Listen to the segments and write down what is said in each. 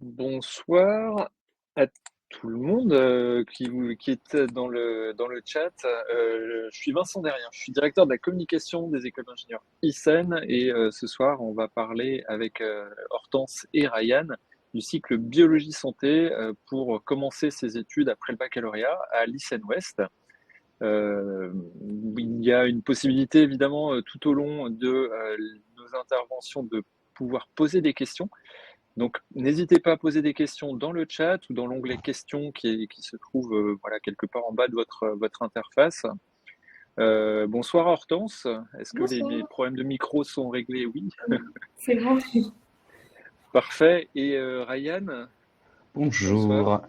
Bonsoir à tout le monde qui est dans le chat. Je suis Vincent Derrien, je suis directeur de la communication des écoles d'ingénieurs ICEN et ce soir on va parler avec Hortense et Ryan du cycle biologie santé pour commencer ses études après le baccalauréat à l'ICEN Ouest. Euh, il y a une possibilité évidemment tout au long de nos interventions de pouvoir poser des questions. Donc, n'hésitez pas à poser des questions dans le chat ou dans l'onglet questions qui se trouve voilà, quelque part en bas de votre interface. Bonsoir Hortense, est-ce que les Bonsoir. problèmes de micro sont réglés? Oui, C'est bon. parfait. Et Ryan, bonsoir. Bonjour.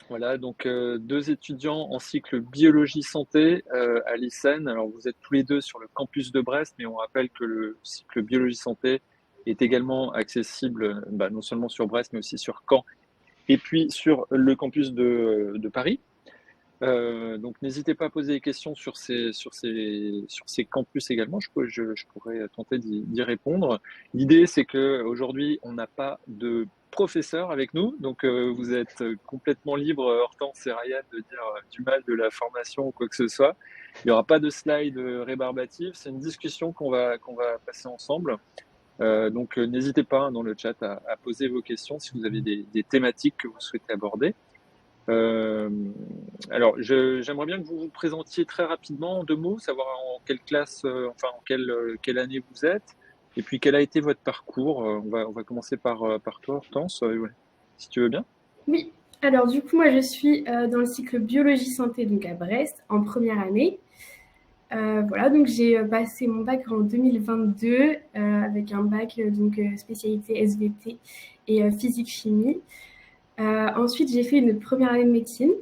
Voilà, donc deux étudiants en cycle biologie santé à l'ICEN. Alors, vous êtes tous les deux sur le campus de Brest, mais on rappelle que le cycle biologie santé est également accessible non seulement sur Brest, mais aussi sur Caen et puis sur le campus de Paris. Donc n'hésitez pas à poser des questions sur ces campus également, je pourrais tenter d'y répondre. L'idée c'est qu'aujourd'hui on n'a pas de professeur avec nous, donc vous êtes complètement libre, Hortense et Ryan, de dire du mal de la formation ou quoi que ce soit. Il n'y aura pas de slide rébarbatif, c'est une discussion qu'on va passer ensemble. Donc n'hésitez pas dans le chat à poser vos questions si vous avez des thématiques que vous souhaitez aborder. Alors, j'aimerais bien que vous vous présentiez très rapidement en 2 mots, savoir en quelle classe, enfin en quelle année vous êtes, et puis quel a été votre parcours. On va commencer par toi, Hortense, ouais, si tu veux bien. Oui, alors du coup, moi je suis dans le cycle biologie santé donc à Brest en première année. Voilà, donc j'ai passé mon bac en 2022 avec un bac spécialité SVT et physique-chimie. Ensuite, j'ai fait une première année de médecine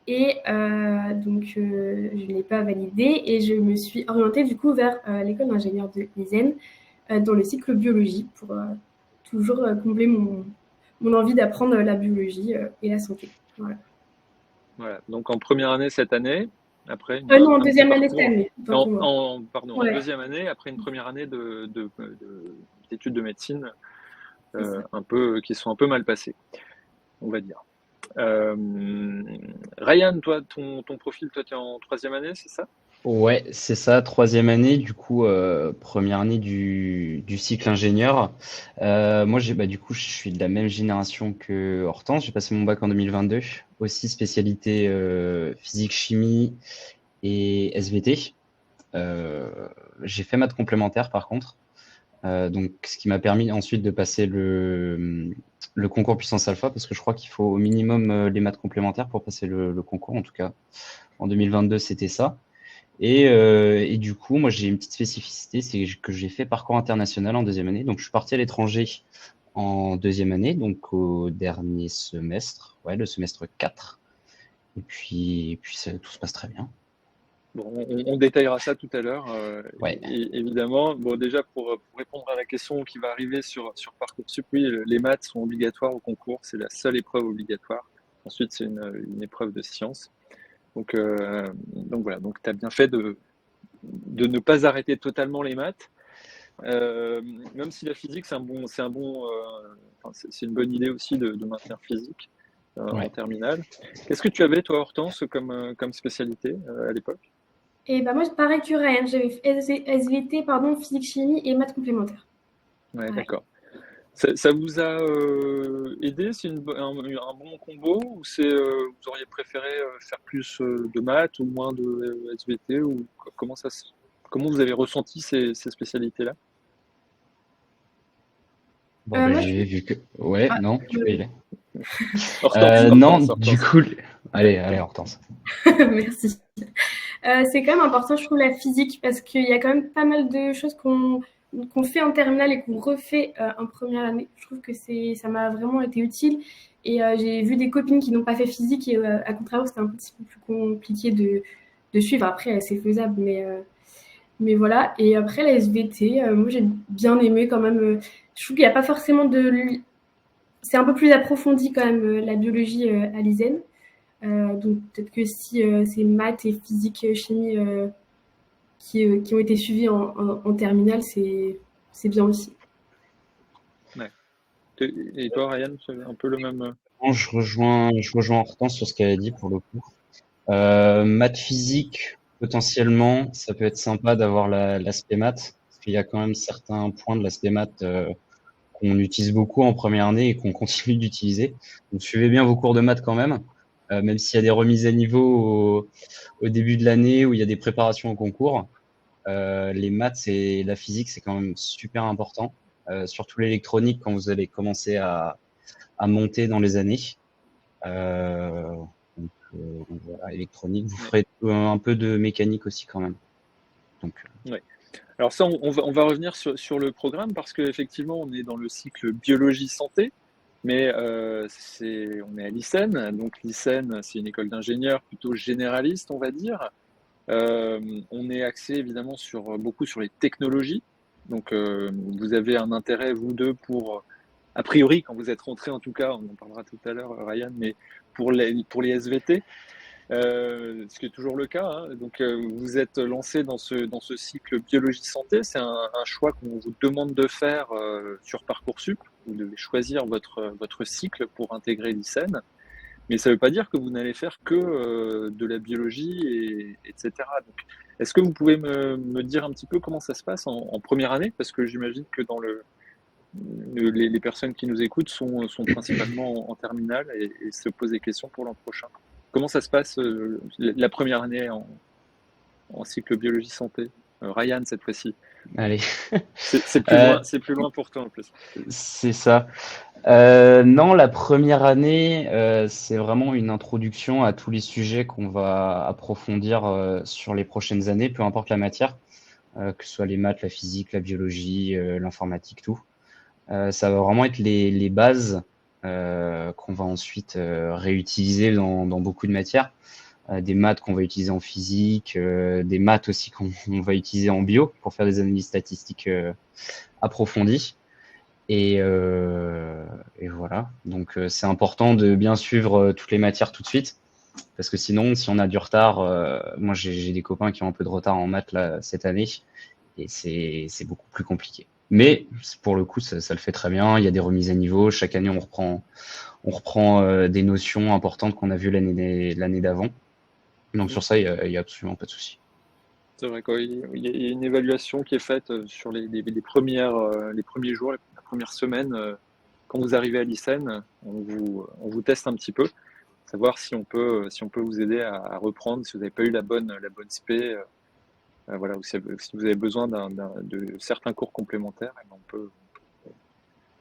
et je n'ai pas validé et je me suis orientée du coup vers l'école d'ingénieur de l'ISEN dans le cycle biologie pour toujours combler mon envie d'apprendre la biologie et la santé. Voilà. Voilà. Donc en première année cette année, après Non, en un petit deuxième année cette parcours. année, autant pour moi. Pardon, en Ouais, deuxième année, après une première année d'études de médecine, c'est ça. qui sont un peu mal passées, on va dire. Euh, Ryan, toi, ton profil, toi, tu es en troisième année, c'est ça? Ouais, c'est ça, troisième année, du coup, première année du cycle ingénieur. Moi, du coup, je suis de la même génération que Hortense. J'ai passé mon bac en 2022, aussi spécialité physique-chimie et SVT. Euh, j'ai fait maths complémentaires, par contre. Donc, ce qui m'a permis ensuite de passer le concours puissance alpha, parce que je crois qu'il faut au minimum les maths complémentaires pour passer le concours, en tout cas. En 2022, c'était ça. Et du coup, moi, j'ai une petite spécificité, c'est que j'ai fait parcours international en deuxième année. Donc, je suis parti à l'étranger en deuxième année, donc au dernier semestre, ouais, le semestre 4. Et puis tout se passe très bien. Bon, on détaillera ça tout à l'heure, Ouais, évidemment. Bon, déjà, pour répondre à la question qui va arriver sur Parcoursup, oui, les maths sont obligatoires au concours, c'est la seule épreuve obligatoire. Ensuite, c'est une épreuve de sciences. Donc voilà, donc tu as bien fait de ne pas arrêter totalement les maths. Euh, Même si la physique, enfin, c'est une bonne idée aussi de maintenir physique en ouais. terminale. Qu'est-ce que tu avais, toi, Hortense, comme spécialité à l'époque? Et bah moi, pareil que Ryan, j'avais fait SVT, pardon, physique, chimie et maths complémentaires. Ouais, Ouais. d'accord. Ça vous a aidé? C'est un bon combo ou vous auriez préféré faire plus de maths ou moins de SVT ou comment vous avez ressenti ces spécialités-là? Bon, ben, Moi, je... j'ai vu que. Ouais, Ah, non, tu peux y aller. Hortense, Non, Hortense, du Hortense. coup. Allez, Hortense. merci. C'est quand même important, je trouve, la physique, parce qu'il y a quand même pas mal de choses qu'on fait en terminale et qu'on refait en première année. Je trouve que ça m'a vraiment été utile. Et j'ai vu des copines qui n'ont pas fait physique et à contrario, c'était un petit peu plus compliqué de suivre. Après, c'est faisable, mais voilà. Et après, la SVT, moi, j'ai bien aimé quand même. Je trouve qu'il n'y a pas forcément de... C'est un peu plus approfondi quand même, la biologie à l'ISEN. Donc peut-être que si c'est maths et physique, chimie qui ont été suivis en terminale, c'est bien aussi. Ouais. Et toi, Ryan, c'est un peu le même. Je rejoins Hortense sur ce qu'elle a dit pour le coup. Maths physique, potentiellement, ça peut être sympa d'avoir l'aspect maths, parce qu'il y a quand même certains points de l'aspect maths qu'on utilise beaucoup en première année et qu'on continue d'utiliser. Donc suivez bien vos cours de maths quand même s'il y a des remises à niveau au début de l'année où il y a des préparations au concours. Les maths et la physique, c'est quand même super important, surtout l'électronique quand vous allez commencer à monter dans les années. Euh, donc voilà, électronique. Vous Ouais. ferez un peu de mécanique aussi quand même. Donc, Ouais. Alors ça, on va revenir sur le programme parce qu'effectivement, on est dans le cycle biologie-santé, mais on est à l'ICEN. Donc l'ICEN, c'est une école d'ingénieurs plutôt généraliste, on va dire. On est axé évidemment beaucoup sur les technologies. Donc vous avez un intérêt, vous deux, a priori, quand vous êtes rentrés en tout cas, on en parlera tout à l'heure, Ryan, mais pour les SVT. Ce qui est toujours le cas, hein. Donc, vous êtes lancé dans ce cycle biologie santé. C'est un choix qu'on vous demande de faire sur Parcoursup. Vous devez choisir votre cycle pour intégrer l'ICEN. Mais ça ne veut pas dire que vous n'allez faire que de la biologie, etc. Donc, est-ce que vous pouvez me dire un petit peu comment ça se passe en première année? Parce que j'imagine que les personnes qui nous écoutent sont principalement en terminale et se posent des questions pour l'an prochain. Comment ça se passe la première année en cycle biologie santé? Ryan, cette fois-ci. allez, C'est plus Euh, loin, c'est plus loin pour toi en plus. c'est ça. Non, la première année, c'est vraiment une introduction à tous les sujets qu'on va approfondir sur les prochaines années, peu importe la matière, que ce soit les maths, la physique, la biologie, l'informatique, tout. Ça va vraiment être les bases qu'on va ensuite réutiliser dans beaucoup de matières. Des maths qu'on va utiliser en physique, des maths aussi qu'on va utiliser en bio pour faire des analyses statistiques approfondies. Et voilà. Donc, c'est important de bien suivre toutes les matières tout de suite. Parce que sinon, si on a du retard, moi j'ai des copains qui ont un peu de retard en maths là, cette année, et c'est beaucoup plus compliqué. Mais pour le coup, ça le fait très bien. Il y a des remises à niveau. Chaque année, on reprend des notions importantes qu'on a vues l'année d'avant. Donc sur ça, il y a absolument pas de souci. C'est vrai qu'il y a une évaluation qui est faite sur les premiers jours, la première semaine. Quand vous arrivez à l'ICEN, on vous teste un petit peu, savoir si on peut vous aider à reprendre, si vous n'avez pas eu la bonne spé, voilà, ou si vous avez besoin de certains cours complémentaires, et ben, on peut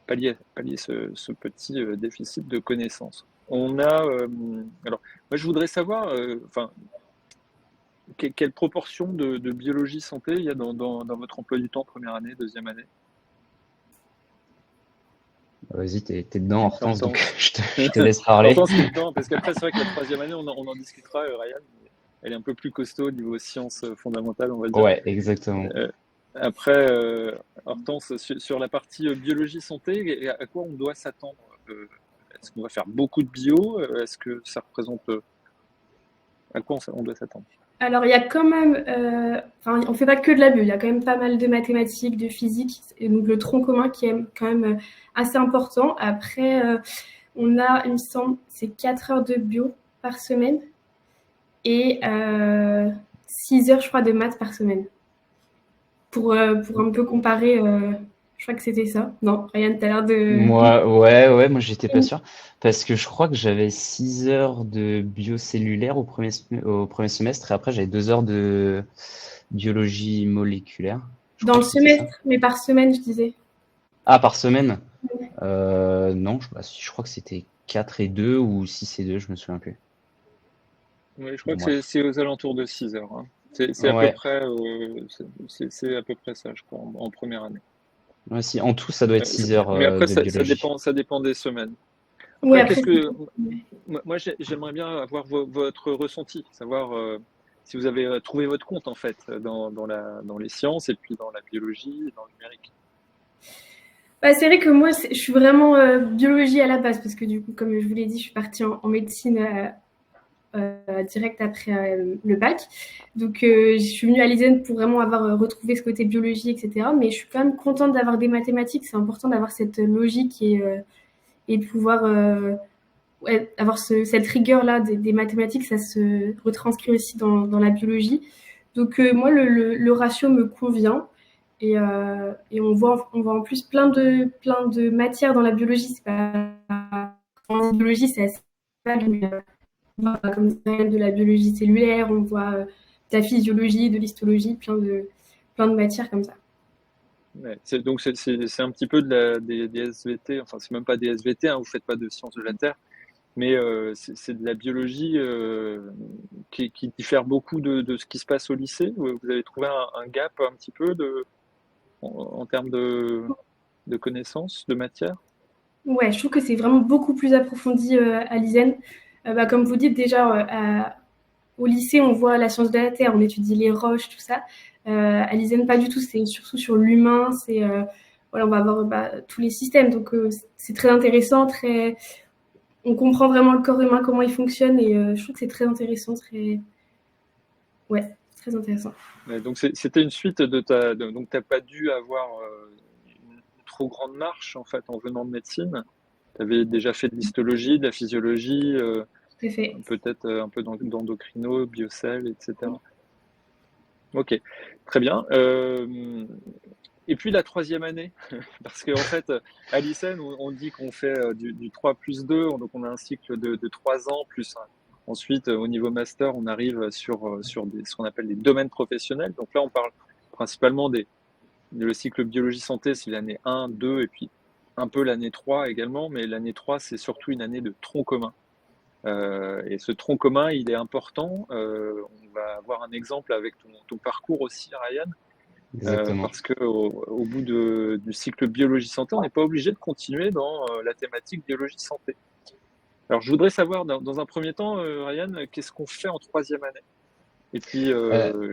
pallier ce petit déficit de connaissances. Alors, moi, je voudrais savoir, enfin, quelle proportion de biologie santé il y a dans votre emploi du temps, première année, deuxième année? Vas-y, t'es dedans, Hortense, donc Hortense. je te laisse parler. Hortense, t'es dedans, parce qu'après, c'est vrai que la troisième année, on en discutera, Ryan. Elle est un peu plus costaud au niveau sciences fondamentales, on va dire. Ouais, exactement. Euh, Après, Hortense, sur la partie biologie santé, à quoi on doit s'attendre? Est-ce qu'on va faire beaucoup de bio? Est-ce que ça représente... à quoi on doit s'attendre? Alors, il y a quand même, on fait pas que de la bio, il y a quand même pas mal de mathématiques, de physique, et donc le tronc commun qui est quand même assez important. Après, on a, il me semble, c'est 4 heures de bio par semaine et 6 heures, je crois, de maths par semaine. Pour un peu comparer, je crois que c'était ça. Non, Ryan, t'as l'air de... Moi j'étais pas sûr. Parce que je crois que j'avais 6 heures de biocellulaire au premier semestre et après j'avais 2 heures de biologie moléculaire. Je Dans crois le que c'était ça. semestre, mais par semaine, je disais. Ah, par semaine? Non, je crois que c'était 4 et 2 ou 6 et 2, je me souviens plus. Oui, je crois Bon, que c'est bref. c'est aux alentours de 6 heures, hein. C'est à peu Ouais. près, c'est à peu près ça, je crois, en première année. Ouais, si, en tout, ça doit être 6 heures Mais après, de ça biologie. dépend des semaines. Oui, Après, après, moi, j'aimerais bien avoir votre ressenti, savoir si vous avez trouvé votre compte en fait dans les sciences et puis dans la biologie et dans le numérique. bah, c'est vrai que moi, je suis vraiment biologie à la base, parce que du coup, comme je vous l'ai dit, je suis partie en médecine direct après le bac. Donc, je suis venue à l'ISEN pour vraiment avoir retrouvé ce côté biologie, etc. Mais je suis quand même contente d'avoir des mathématiques. C'est important d'avoir cette logique et de pouvoir avoir cette rigueur-là des mathématiques. Ça se retranscrit aussi dans la biologie. Donc, moi, le ratio me convient. Et on voit en plus plein de matières dans la biologie. C'est pas, en biologie, c'est assez vague, mais on voit comme de la biologie cellulaire, on voit de la physiologie, de l'histologie, plein de matières comme ça. Ouais, donc c'est un petit peu des SVT, enfin c'est même pas des SVT, hein, vous faites pas de sciences de la Terre, mais c'est de la biologie qui diffère beaucoup de ce qui se passe au lycée. Vous avez trouvé un gap un petit peu en termes de connaissances, de matière? Ouais, je trouve que c'est vraiment beaucoup plus approfondi à l'ISEN. Comme vous dites déjà, au lycée, on voit la science de la Terre, on étudie les roches, tout ça. À l'ISEN, pas du tout, c'est surtout sur l'humain, voilà, on va avoir tous les systèmes. Donc, c'est très intéressant, on comprend vraiment le corps humain, comment il fonctionne, et je trouve que c'est très intéressant, ouais, très intéressant. Ouais, donc c'était une suite donc t'as pas dû avoir une trop grande marche en fait en venant de médecine. Tu avais déjà fait de l'histologie, de la physiologie, Tout à fait. peut-être un peu d'endocrino, biocell, etc. Ok, très bien. Et puis la troisième année, parce qu'en fait, à l'ICEN, on dit qu'on fait du 3+2, donc on a un cycle de 3 ans, ensuite au niveau master, on arrive sur ce qu'on appelle les domaines professionnels. Donc là, on parle principalement le cycle biologie-santé, c'est l'année 1, 2, et puis un peu l'année 3 également, mais l'année 3, c'est surtout une année de tronc commun. Et ce tronc commun, il est important. On va avoir un exemple avec ton parcours aussi, Ryan. Exactement. Parce qu'au bout du cycle biologie-santé, on n'est pas obligé de continuer dans la thématique biologie-santé. Alors, je voudrais savoir, dans un premier temps, Ryan, qu'est-ce qu'on fait en troisième année? Et puis,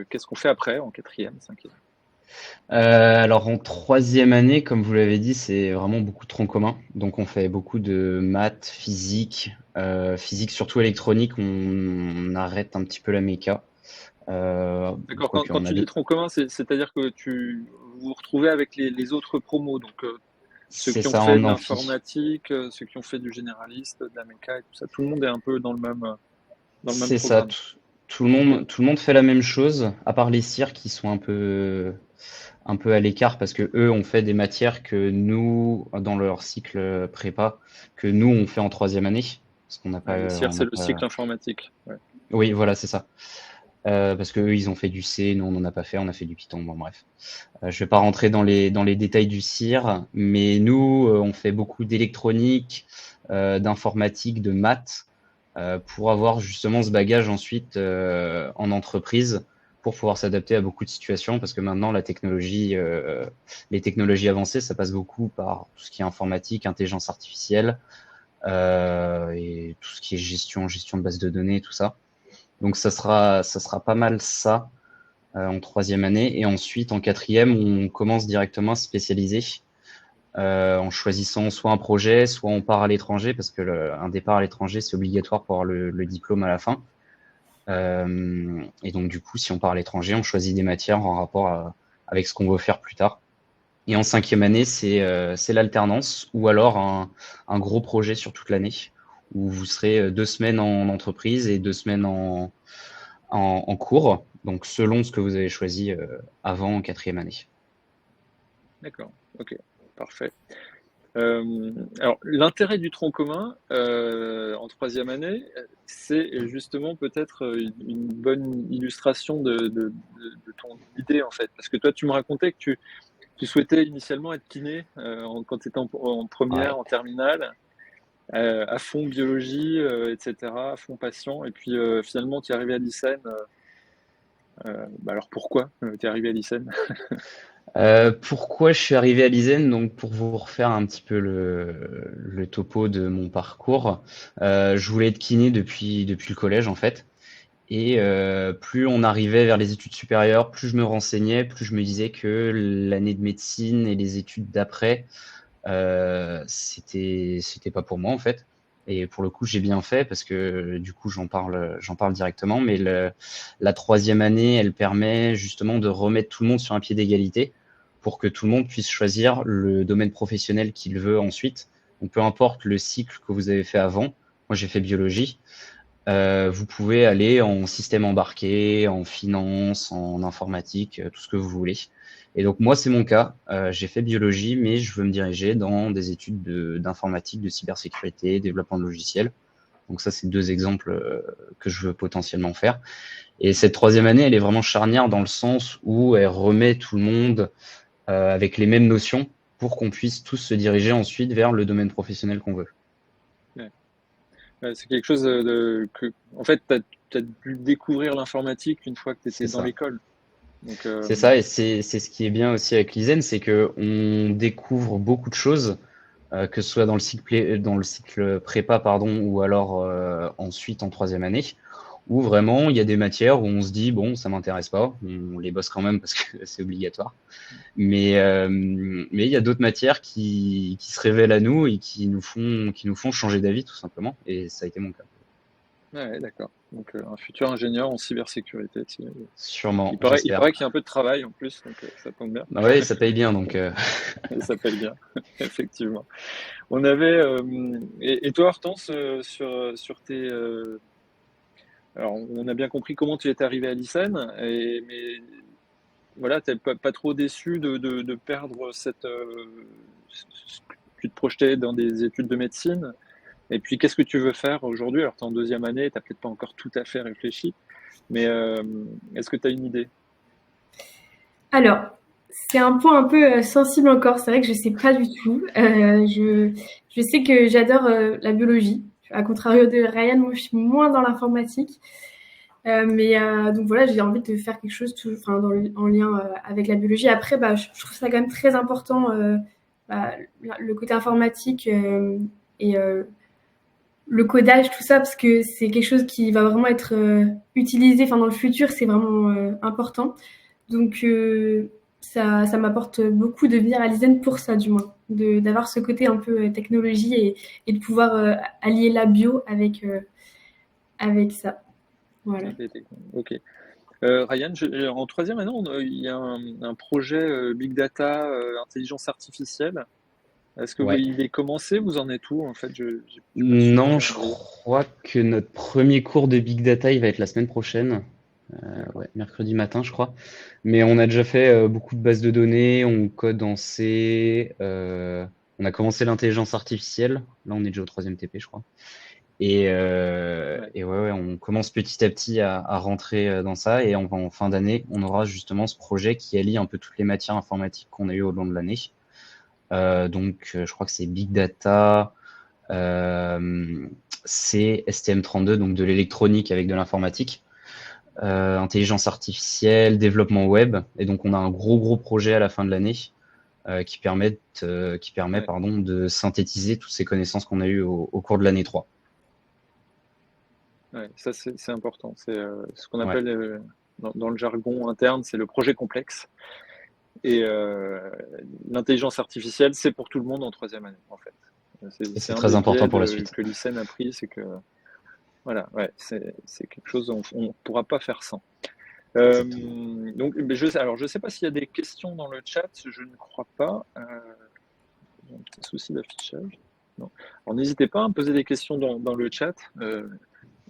qu'est-ce qu'on fait après, en quatrième, cinquième? Alors en troisième année, comme vous l'avez dit, c'est vraiment beaucoup de troncs communs. Donc on fait beaucoup de maths, physique surtout électronique. On arrête un petit peu la méca. D'accord, Quoique quand on a tu dis deux. tronc commun, c'est-à-dire que vous vous retrouvez avec les autres promos, donc ceux C'est qui ont ça fait en de amphi. l'informatique, ceux qui ont fait du généraliste, de la méca et tout ça, tout le monde est un peu dans le même C'est ça. programme. Ok, Tout le monde fait la même chose, à part les cires qui sont un peu à l'écart parce que eux ont fait des matières que nous, dans leur cycle prépa, que nous on fait en troisième année. Parce qu'on n'a ouais, les pas, CIR, on n'a c'est le cycle pas. informatique. Ouais. Oui, voilà, c'est ça. Parce que eux, ils ont fait du C, nous on n'en a pas fait, on a fait du Python. Bon, bref. Je vais pas rentrer dans les détails du CIR, mais nous, on fait beaucoup d'électronique, d'informatique, de maths, pour avoir justement ce bagage ensuite en entreprise pour pouvoir s'adapter à beaucoup de situations, parce que maintenant la technologie, les technologies avancées, ça passe beaucoup par tout ce qui est informatique, intelligence artificielle et tout ce qui est gestion de base de données, tout ça. Donc ça sera pas mal ça en troisième année. Et ensuite, en quatrième, on commence directement à se spécialiser en choisissant soit un projet, soit on part à l'étranger, parce que un départ à l'étranger, c'est obligatoire pour avoir le diplôme à la fin. Et donc, du coup, si on part à l'étranger, on choisit des matières en rapport avec ce qu'on veut faire plus tard. Et en cinquième année, c'est l'alternance ou alors un gros projet sur toute l'année où vous serez 2 semaines en entreprise et 2 semaines en cours, donc selon ce que vous avez choisi avant en quatrième année. D'accord, ok, parfait. Alors, l'intérêt du tronc commun en troisième année, c'est justement peut-être une bonne illustration de ton idée en fait. Parce que toi, tu me racontais que tu souhaitais initialement être kiné quand tu étais en première, Ouais. en terminale, à fond biologie, etc., à fond patient. Et puis finalement, tu es arrivé à l'ICEN. Alors pourquoi tu es arrivé à l'ICEN? Pourquoi je suis arrivé à l'ISEN? Donc, pour vous refaire un petit peu le topo de mon parcours, je voulais être kiné depuis le collège en fait. Et plus on arrivait vers les études supérieures, plus je me renseignais, plus je me disais que l'année de médecine et les études d'après, c'était pas pour moi en fait. Et pour le coup, j'ai bien fait parce que du coup, j'en parle directement. Mais la troisième année, elle permet justement de remettre tout le monde sur un pied d'égalité pour que tout le monde puisse choisir le domaine professionnel qu'il veut ensuite. Donc, peu importe le cycle que vous avez fait avant. Moi, j'ai fait biologie. Vous pouvez aller en système embarqué, en finance, en informatique, tout ce que vous voulez. Et donc moi, c'est mon cas. J'ai fait biologie, mais je veux me diriger dans des études d'informatique, de cybersécurité, développement de logiciels. Donc ça, c'est deux exemples que je veux potentiellement faire. Et cette troisième année, elle est vraiment charnière dans le sens où elle remet tout le monde avec les mêmes notions pour qu'on puisse tous se diriger ensuite vers le domaine professionnel qu'on veut. C'est quelque chose en fait, tu as dû découvrir l'informatique une fois que tu étais C'est dans ça. l'école. Donc, C'est ça, et c'est ce qui est bien aussi avec l'ISEN, c'est qu'on découvre beaucoup de choses, que ce soit dans le cycle prépa, pardon, ou alors ensuite en troisième année, où vraiment il y a des matières où on se dit, bon, ça m'intéresse pas, on les bosse quand même parce que c'est obligatoire. Mais il y a d'autres matières qui se révèlent à nous et qui nous font changer d'avis tout simplement, et ça a été mon cas. ouais, d'accord. Donc, un futur ingénieur en cybersécurité. Sûrement, Il j'espère. paraît qu'il y a un peu de travail en plus, donc ça tombe bien. Ah ouais, ça paye bien, donc Ça s'appelle bien, effectivement. On avait, et toi, Hortense, sur tes. Alors, on a bien compris comment tu es arrivé à l'ICEN, mais voilà, tu n'es pas trop déçu de perdre tu te projetais dans des études de médecine. Et puis, qu'est-ce que tu veux faire aujourd'hui? Alors, tu es en deuxième année, tu n'as peut-être pas encore tout à fait réfléchi, mais est-ce que tu as une idée? Alors, c'est un point un peu sensible encore. C'est vrai que je sais pas du tout. Je sais que j'adore la biologie. À contrario de Ryan, moi, je suis moins dans l'informatique. Donc voilà, j'ai envie de faire quelque chose enfin, en lien avec la biologie. Après, bah, je trouve ça quand même très important, bah, le côté informatique et le codage, tout ça, parce que c'est quelque chose qui va vraiment être utilisé. Enfin, dans le futur, c'est vraiment important. Donc ça m'apporte beaucoup de venir à l'ISEN pour ça, du moins, d'avoir ce côté un peu technologie et de pouvoir allier la bio avec ça. Voilà. Ok. Ryan, en troisième année, il y a un projet Big Data, intelligence artificielle. Est-ce que ouais. il est commencé? Vous en êtes où? En fait, je n'ai pas Non, suivi je crois que notre premier cours de Big Data, il va être la semaine prochaine. D'accord. Ouais, mercredi matin, je crois. Mais on a déjà fait beaucoup de bases de données, on code en C, on a commencé l'intelligence artificielle. Là, on est déjà au troisième TP, je crois. Ouais. Et ouais, on commence petit à petit à rentrer dans ça. Et en fin d'année, on aura justement ce projet qui allie un peu toutes les matières informatiques qu'on a eues au long de l'année. Je crois que c'est Big Data, c'est STM32, donc de l'électronique avec de l'informatique, intelligence artificielle, développement web. Et donc, on a un gros projet à la fin de l'année qui permet Ouais. pardon, de synthétiser toutes ces connaissances qu'on a eues au cours de l'année 3. Ouais, ça, c'est important. C'est ce qu'on Ouais, appelle dans le jargon interne, c'est le projet complexe. Et l'intelligence artificielle, c'est pour tout le monde en troisième année, en fait. et C'est c'est un très des important biais pour la suite. que l'ICEN a pris, c'est que voilà, ouais, c'est quelque chose dont on ne pourra pas faire sans. Exactement. Donc, alors, je ne sais pas s'il y a des questions dans le chat, je ne crois pas. J'ai un petit souci d'affichage. Non. Alors, n'hésitez pas à me poser des questions dans le chat.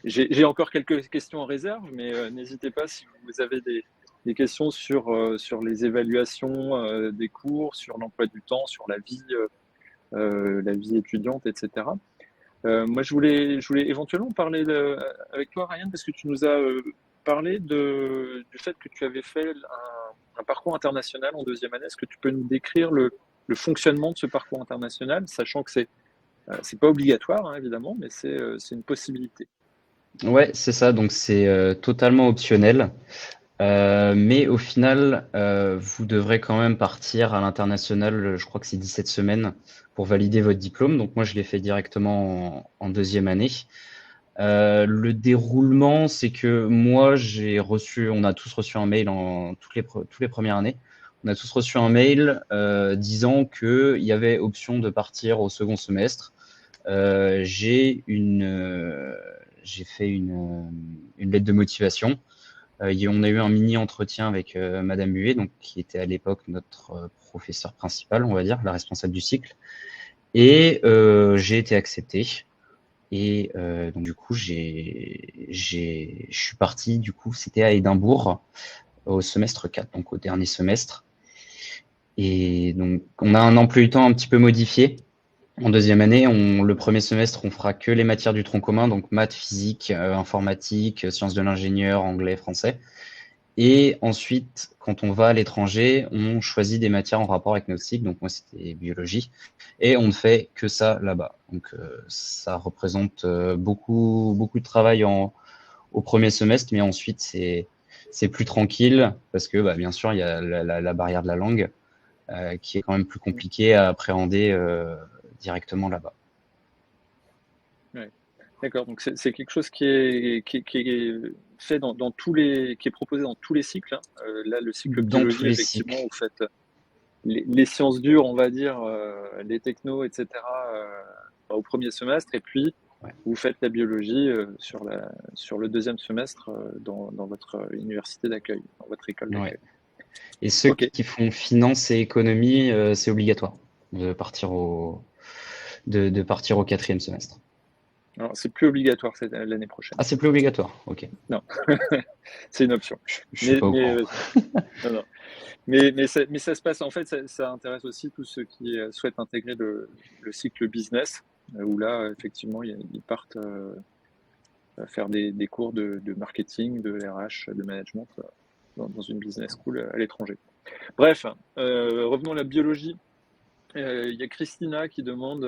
J'ai encore quelques questions en réserve, mais n'hésitez pas si vous avez des questions sur les évaluations des cours, sur l'emploi du temps, sur la vie étudiante, etc. Moi, je voulais éventuellement parler avec toi, Ryan, parce que tu nous as parlé du fait que tu avais fait un parcours international en deuxième année. Est-ce que tu peux nous décrire le fonctionnement de ce parcours international, sachant que c'est pas obligatoire, hein, évidemment, mais c'est une possibilité. Ouais, c'est ça. Donc, c'est totalement optionnel. Mais au final, vous devrez quand même partir à l'international, je crois que c'est 17 semaines pour valider votre diplôme. Donc moi, je l'ai fait directement en deuxième année. Le déroulement, c'est que moi, on a tous reçu un mail toutes les premières années. On a tous reçu un mail disant qu'il y avait option de partir au second semestre. j'ai fait une lettre de motivation. On a eu un mini entretien avec Madame Huet, donc qui était à l'époque notre professeur principal, on va dire, la responsable du cycle, et j'ai été accepté. Et donc du coup, je suis parti. Du coup, c'était à Édimbourg au semestre 4, donc au dernier semestre. Et donc, on a un emploi du temps un petit peu modifié. En deuxième année, le premier semestre, on fera que les matières du tronc commun, donc maths, physique, informatique, sciences de l'ingénieur, anglais, français. Et ensuite, quand on va à l'étranger, on choisit des matières en rapport avec notre cycle. Donc moi, c'était biologie. Et on ne fait que ça là-bas. Donc ça représente beaucoup, beaucoup de travail au premier semestre, mais ensuite, c'est plus tranquille parce que, bien sûr, il y a la barrière de la langue qui est quand même plus compliquée à appréhender directement là-bas. Ouais. D'accord, donc c'est quelque chose qui est fait dans tous les, qui est proposé dans tous les cycles, hein. Là, le cycle Dans tous biologie, les effectivement, cycles. vous faites les sciences dures, on va dire, les technos, etc., au premier semestre, et puis Ouais. vous faites la biologie sur le deuxième semestre dans votre université d'accueil, dans votre école d'accueil. Ouais. Et ceux Ok. qui font finance et économie, c'est obligatoire de partir de partir au quatrième semestre. Alors, c'est plus obligatoire l'année prochaine. Ah, c'est plus obligatoire, ok. Non, c'est une option. Je suis pas au courant. Non. Mais ça se passe, en fait, ça intéresse aussi tous ceux qui souhaitent intégrer le cycle business, où là, effectivement, ils partent faire des cours de marketing, de RH, de management dans une business school à l'étranger. Bref, revenons à la biologie. Il y a Christina qui demande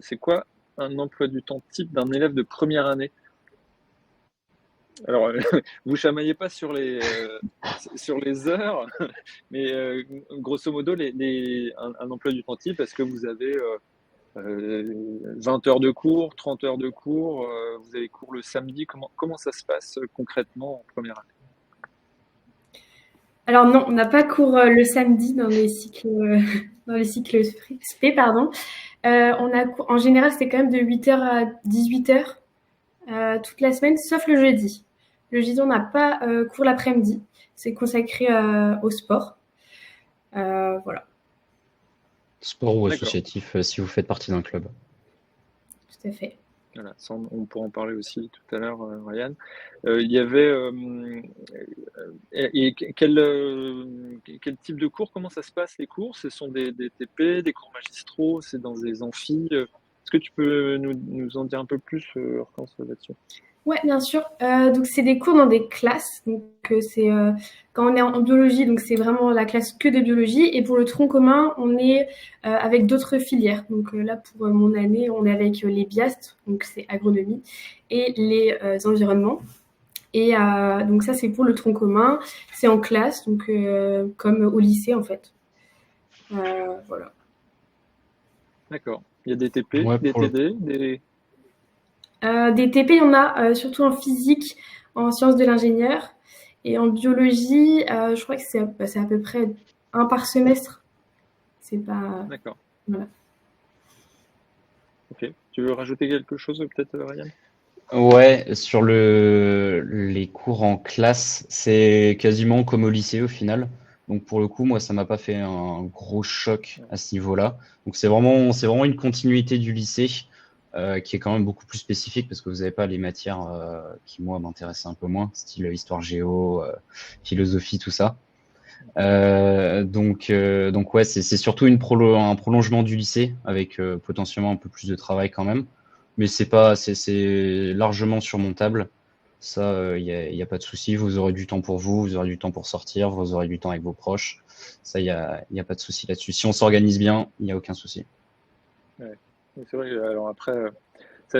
c'est quoi un emploi du temps type d'un élève de première année? Alors, vous chamaillez pas sur les heures, mais grosso modo, un emploi du temps type, est-ce que vous avez 20 heures de cours, 30 heures de cours, vous avez cours le samedi, comment ça se passe concrètement en première année? Alors non, on n'a pas cours le samedi dans les cycles, SP, pardon. On a cours, en général, c'est quand même de 8h à 18h toute la semaine, sauf le jeudi. Le jeudi, on n'a pas cours l'après-midi. C'est consacré au sport. Voilà, Sport ou D'accord, associatif, si vous faites partie d'un club. tout à fait. voilà, ça, on pourra en parler aussi tout à l'heure, Ryan. Il y avait et quel type de cours, comment ça se passe les cours? Ce sont des TP, des cours magistraux, c'est dans des amphis? Est-ce que tu peux nous en dire un peu plus, Hortense, là-dessus? Ouais, bien sûr. Donc c'est des cours dans des classes. Donc c'est quand on est en biologie, donc c'est vraiment la classe que de biologie. Et pour le tronc commun, on est avec d'autres filières. Donc là pour mon année, on est avec les BIAST, donc c'est agronomie, et les environnements. Et donc ça c'est pour le tronc commun. C'est en classe, donc comme au lycée en fait. Voilà. D'accord. Il y a des TP, Ouais, des TD, des... Des TP, il y en a surtout en physique, en sciences de l'ingénieur. Et en biologie, je crois que c'est à peu près un par semestre. C'est pas. D'accord. Voilà. Ok. Tu veux rajouter quelque chose, peut-être, Ryan? Ouais, sur les cours en classe, c'est quasiment comme au lycée au final. Donc pour le coup, moi, ça m'a pas fait un gros choc à ce niveau-là. Donc c'est vraiment une continuité du lycée qui est quand même beaucoup plus spécifique parce que vous n'avez pas les matières qui moi m'intéressaient un peu moins, style histoire géo, philosophie, tout ça. Donc ouais, c'est surtout un prolongement du lycée avec potentiellement un peu plus de travail quand même, mais c'est largement surmontable. Ça, il y a pas de souci. Vous aurez du temps pour vous, vous aurez du temps pour sortir, vous aurez du temps avec vos proches. Ça, il y a pas de souci là-dessus. Si on s'organise bien, il y a aucun souci. Ouais. Oui, c'est vrai. Alors après,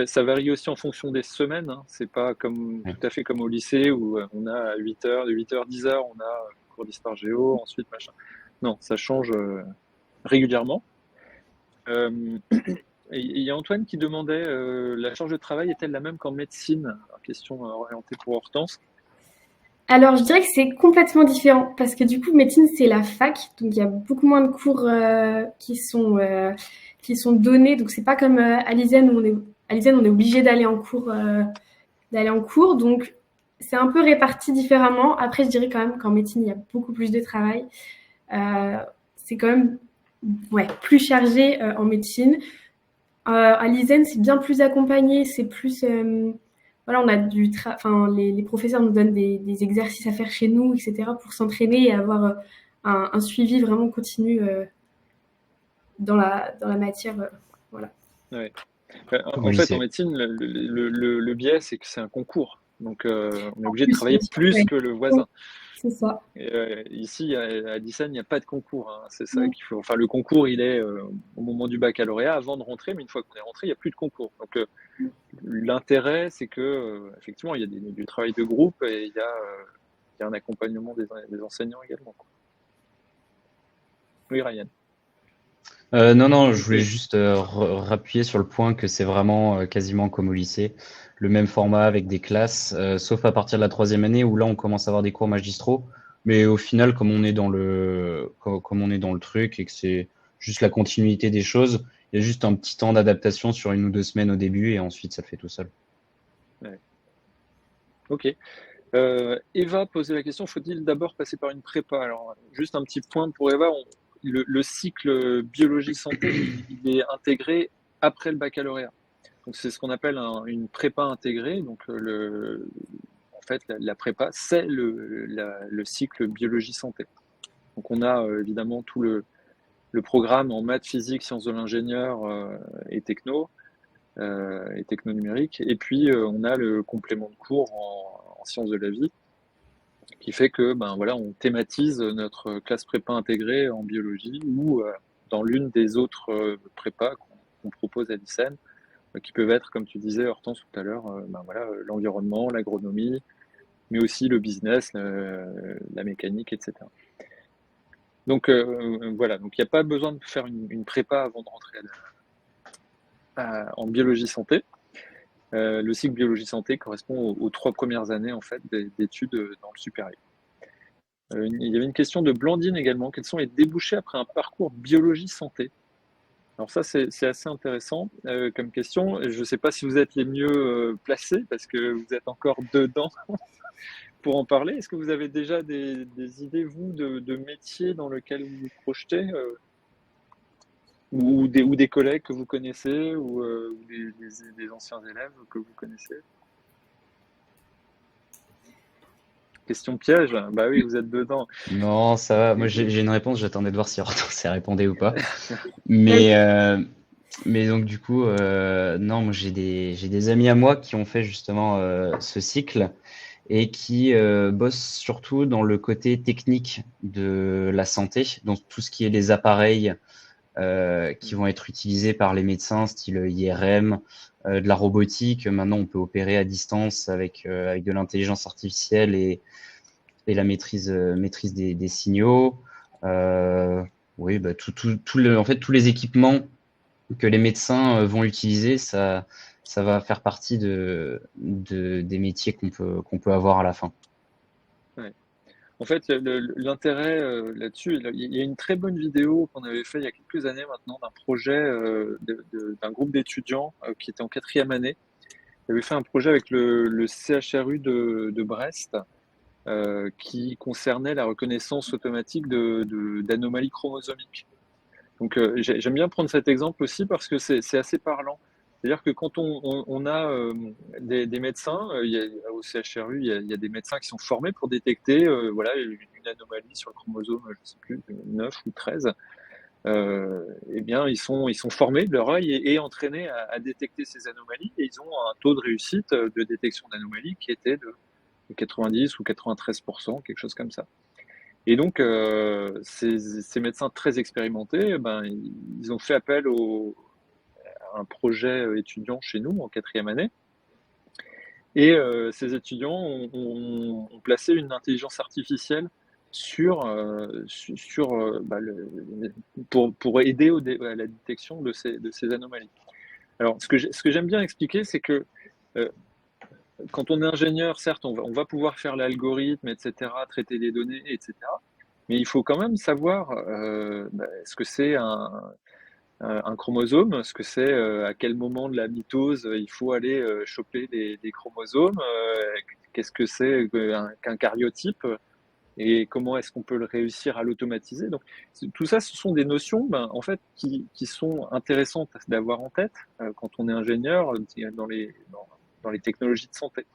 ça varie aussi en fonction des semaines, hein. C'est pas comme Ouais. tout à fait comme au lycée où on a 8 heures, de 8 heures, 10 heures, on a cours d'histoire géo, ensuite machin. Non, ça change régulièrement. Euh, et il y a Antoine qui demandait la charge de travail est-elle la même qu'en médecine? Alors, question orientée pour Hortense. Alors, je dirais que c'est complètement différent parce que du coup, médecine, c'est la fac. Donc, il y a beaucoup moins de cours qui sont qui sont donnés. Donc, c'est pas comme à l'ISEN où on est obligé d'aller en cours. Donc, c'est un peu réparti différemment. Après, je dirais quand même qu'en médecine, il y a beaucoup plus de travail. C'est quand même plus chargé en médecine. À l'ISEN, c'est bien plus accompagné. C'est plus... on a les professeurs nous donnent des exercices à faire chez nous, etc., pour s'entraîner et avoir un suivi vraiment continu dans la matière. Voilà. Ouais. Comme En au fait, en lycée. médecine, le biais, c'est que c'est un concours. Donc, on est En obligé de plus, travailler plus ouais, que le voisin. c'est ça. Et, ici, à Dyson, il n'y a pas de concours, hein. C'est ça Ouais. qu'il faut. Enfin, le concours, il est au moment du baccalauréat, avant de rentrer, mais une fois qu'on est rentré, il n'y a plus de concours. Donc, l'intérêt, c'est que, effectivement, il y a du travail de groupe et il y a un accompagnement des enseignants également, quoi. Oui, Ryan. Non, je voulais Oui. juste rappuyer sur le point que c'est vraiment quasiment comme au lycée, le même format avec des classes, sauf à partir de la troisième année où là on commence à avoir des cours magistraux. Mais au final, comme on est dans le truc et que c'est juste la continuité des choses, il y a juste un petit temps d'adaptation sur 1 ou 2 semaines au début et ensuite ça le fait tout seul. Ouais. Ok. Eva posait la question, faut-il d'abord passer par une prépa? Alors, juste un petit point pour Eva, le cycle biologie santé, il est intégré après le baccalauréat. Donc, c'est ce qu'on appelle une prépa intégrée. Donc, en fait, la prépa, c'est le cycle biologie santé. Donc, on a évidemment tout le programme en maths, physique, sciences de l'ingénieur et techno numérique. Et puis, on a le complément de cours en sciences de la vie, qui fait que on thématise notre classe prépa intégrée en biologie ou dans l'une des autres prépas qu'on propose à l'ICEN, qui peuvent être, comme tu disais, Hortense, tout à l'heure, l'environnement, l'agronomie, mais aussi le business, la mécanique, etc. Donc voilà, donc il n'y a pas besoin de faire une prépa avant de rentrer en biologie santé. Le cycle biologie santé correspond aux 3 premières années en fait d'études dans le supérieur. Il y avait une question de Blandine également. Quels sont les débouchés après un parcours biologie santé? Alors ça, c'est assez intéressant comme question. Je ne sais pas si vous êtes les mieux placés parce que vous êtes encore dedans pour en parler. Est-ce que vous avez déjà des idées, vous, de métiers dans lesquels vous vous projetez ou des collègues que vous connaissez ou des anciens élèves que vous connaissez? Question piège? Bah oui, vous êtes dedans. Non, ça va. Moi, j'ai une réponse. J'attendais de voir si Hortense répondait ou pas. Mais, mais donc, du coup, non, moi, j'ai des amis à moi qui ont fait justement ce cycle et qui bossent surtout dans le côté technique de la santé, donc tout ce qui est les appareils qui vont être utilisés par les médecins, style IRM, de la robotique. Maintenant, on peut opérer à distance avec de l'intelligence artificielle et la maîtrise des signaux. Oui, en fait, tous les équipements que les médecins vont utiliser, ça va faire partie des métiers qu'on peut avoir à la fin. Ouais. En fait, l'intérêt là-dessus, il y a une très bonne vidéo qu'on avait fait il y a quelques années maintenant d'un projet d'un groupe d'étudiants qui était en 4e année. Ils avaient fait un projet avec le CHRU de Brest qui concernait la reconnaissance automatique d'anomalies chromosomiques. Donc j'aime bien prendre cet exemple aussi parce que c'est assez parlant. C'est-à-dire que quand on a des médecins, au CHRU, il y a des médecins qui sont formés pour détecter une anomalie sur le chromosome, je ne sais plus, 9 ou 13. Eh bien, ils sont formés, leur œil est entraîné à détecter ces anomalies et ils ont un taux de réussite de détection d'anomalies qui était de 90 ou 93%, quelque chose comme ça. Et donc, ces médecins très expérimentés, ils ont fait appel à un projet étudiant chez nous en 4e année. Et ces étudiants ont placé une intelligence artificielle pour aider à la détection de ces anomalies. Alors, ce que j'aime bien expliquer, c'est que quand on est ingénieur, certes, on va pouvoir faire l'algorithme, etc., traiter les données, etc. Mais il faut quand même savoir ce que c'est un chromosome, ce que c'est, à quel moment de la mitose il faut aller choper des chromosomes, qu'est-ce que c'est qu'un karyotype et comment est-ce qu'on peut le réussir à l'automatiser. Donc tout ça, ce sont des notions en fait, qui sont intéressantes d'avoir en tête quand on est ingénieur dans les technologies de santé.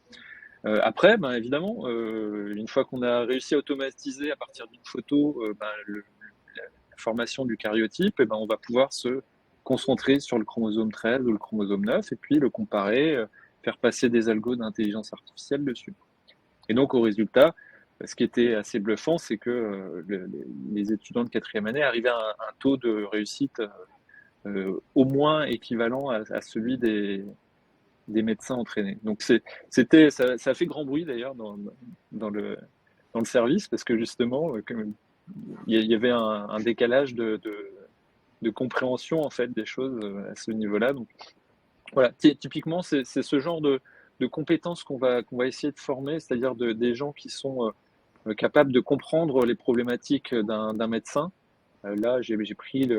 Après, évidemment, une fois qu'on a réussi à automatiser à partir d'une photo la formation du karyotype, on va pouvoir se concentrer sur le chromosome 13 ou le chromosome 9 et puis le comparer, faire passer des algos d'intelligence artificielle dessus. Et donc, au résultat, ce qui était assez bluffant, c'est que les étudiants de quatrième année arrivaient à un taux de réussite au moins équivalent à celui des médecins entraînés. Donc ça a fait grand bruit d'ailleurs dans le service parce que justement, il y avait un décalage de compréhension en fait des choses à ce niveau-là. Donc voilà, typiquement c'est ce genre de compétences qu'on va essayer de former, c'est-à-dire des gens qui sont capables de comprendre les problématiques d'un médecin. Là, j'ai pris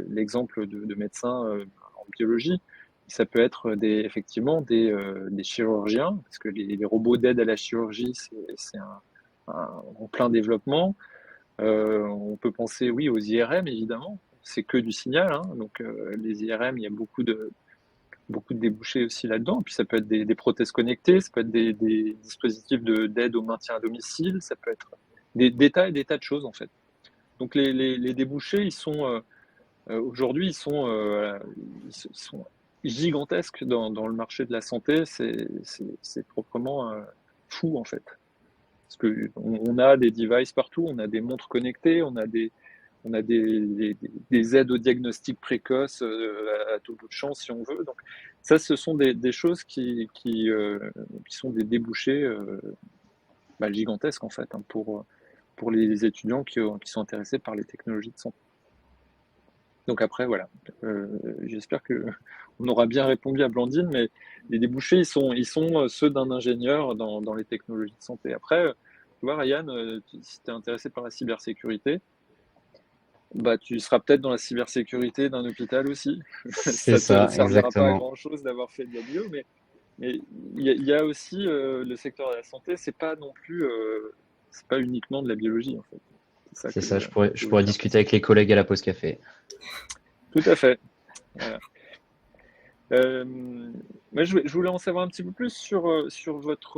l'exemple de médecins en biologie. Ça peut être effectivement des chirurgiens, parce que les robots d'aide à la chirurgie, c'est en plein développement. On peut penser, oui, aux IRM, évidemment. C'est que du signal, hein. Donc les IRM, il y a beaucoup de débouchés aussi là-dedans. Puis ça peut être des prothèses connectées, ça peut être des dispositifs d'aide au maintien à domicile, ça peut être des tas et des tas de choses en fait. Donc les débouchés, ils sont aujourd'hui, ils sont gigantesques dans le marché de la santé. C'est proprement fou en fait. Parce que on a des devices partout, on a des montres connectées, on a des aides au diagnostic précoce à tout bout de champ si on veut. Donc ça, ce sont des choses qui sont des débouchés gigantesques en fait hein, pour les étudiants qui sont intéressés par les technologies de santé. Donc après, voilà, j'espère qu'on aura bien répondu à Blandine, mais les débouchés, ils sont ceux d'un ingénieur dans les technologies de santé. Après, tu vois, Ryan, si tu es intéressé par la cybersécurité, tu seras peut-être dans la cybersécurité d'un hôpital aussi. C'est Ça te ça, servira pas à exactement. grand-chose d'avoir fait de la bio, mais il y a aussi le secteur de la santé, c'est pas non plus, c'est pas uniquement de la biologie en fait. C'est ça C'est que ça, je je voulais pourrais dire. discuter avec les collègues à la pause café. Tout à fait. Voilà. Moi, je voulais en savoir un petit peu plus sur votre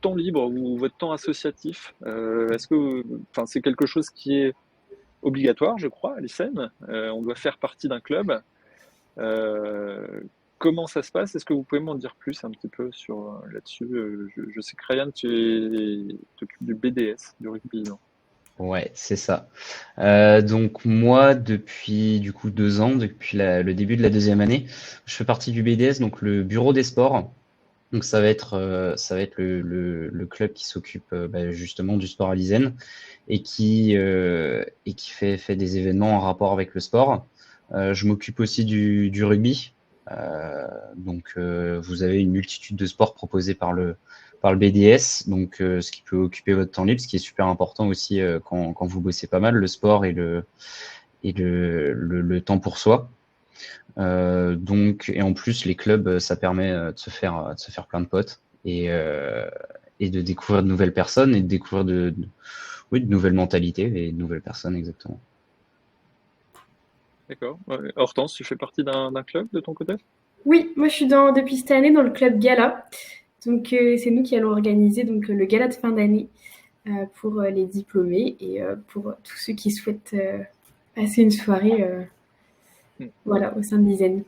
temps libre ou votre temps associatif. Est-ce que, enfin, c'est quelque chose qui est obligatoire, je crois, à l'ICEN. On doit faire partie d'un club. Euh, Comment ça se passe? Est-ce que vous pouvez m'en dire plus un petit peu sur là-dessus? Je sais que Ryan, tu t'occupes du BDS, du rugby, non? Ouais, c'est ça. Donc moi, depuis du coup 2 ans, depuis le début de la deuxième année, je fais partie du BDS, donc le bureau des sports. Donc ça va être le club qui s'occupe justement du sport à l'ISEN et qui fait des événements en rapport avec le sport. Je m'occupe aussi du rugby. Vous avez une multitude de sports proposés par le BDS, donc ce qui peut occuper votre temps libre, ce qui est super important aussi quand vous bossez pas mal, le sport et le temps pour soi. Et en plus, les clubs, ça permet de se faire plein de potes et de découvrir de nouvelles personnes et de découvrir oui, de nouvelles mentalités et de nouvelles personnes, exactement. D'accord. Ouais. Hortense, tu fais partie d'un club de ton côté? Oui, moi je suis depuis cette année dans le club Gala. Donc c'est nous qui allons organiser le gala de fin d'année pour les diplômés et pour tous ceux qui souhaitent passer une soirée Hmm. voilà, au sein de l'ISEN.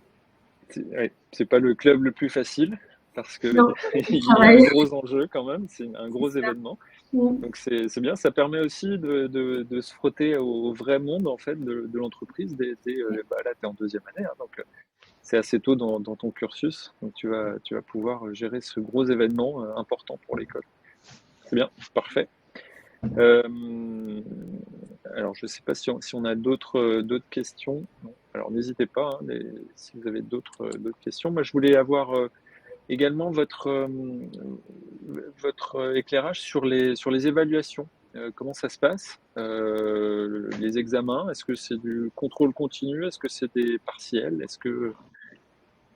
Ouais, c'est pas le club le plus facile parce que Non, on il y a un travaille. gros enjeu quand même, c'est un gros événement. Mm. Donc c'est bien, ça permet aussi de se frotter au vrai monde en fait de l'entreprise. Là, tu es en deuxième année, hein, donc c'est assez tôt dans ton cursus, donc tu vas pouvoir gérer ce gros événement important pour l'école. C'est bien, parfait. Euh, alors, je ne sais pas si on a d'autres questions. Non. Alors, n'hésitez pas hein, si vous avez d'autres questions. Moi, je voulais avoir également votre éclairage sur les évaluations. comment ça se passe? Les examens, est-ce que c'est du contrôle continu? Est-ce que c'est des partiels?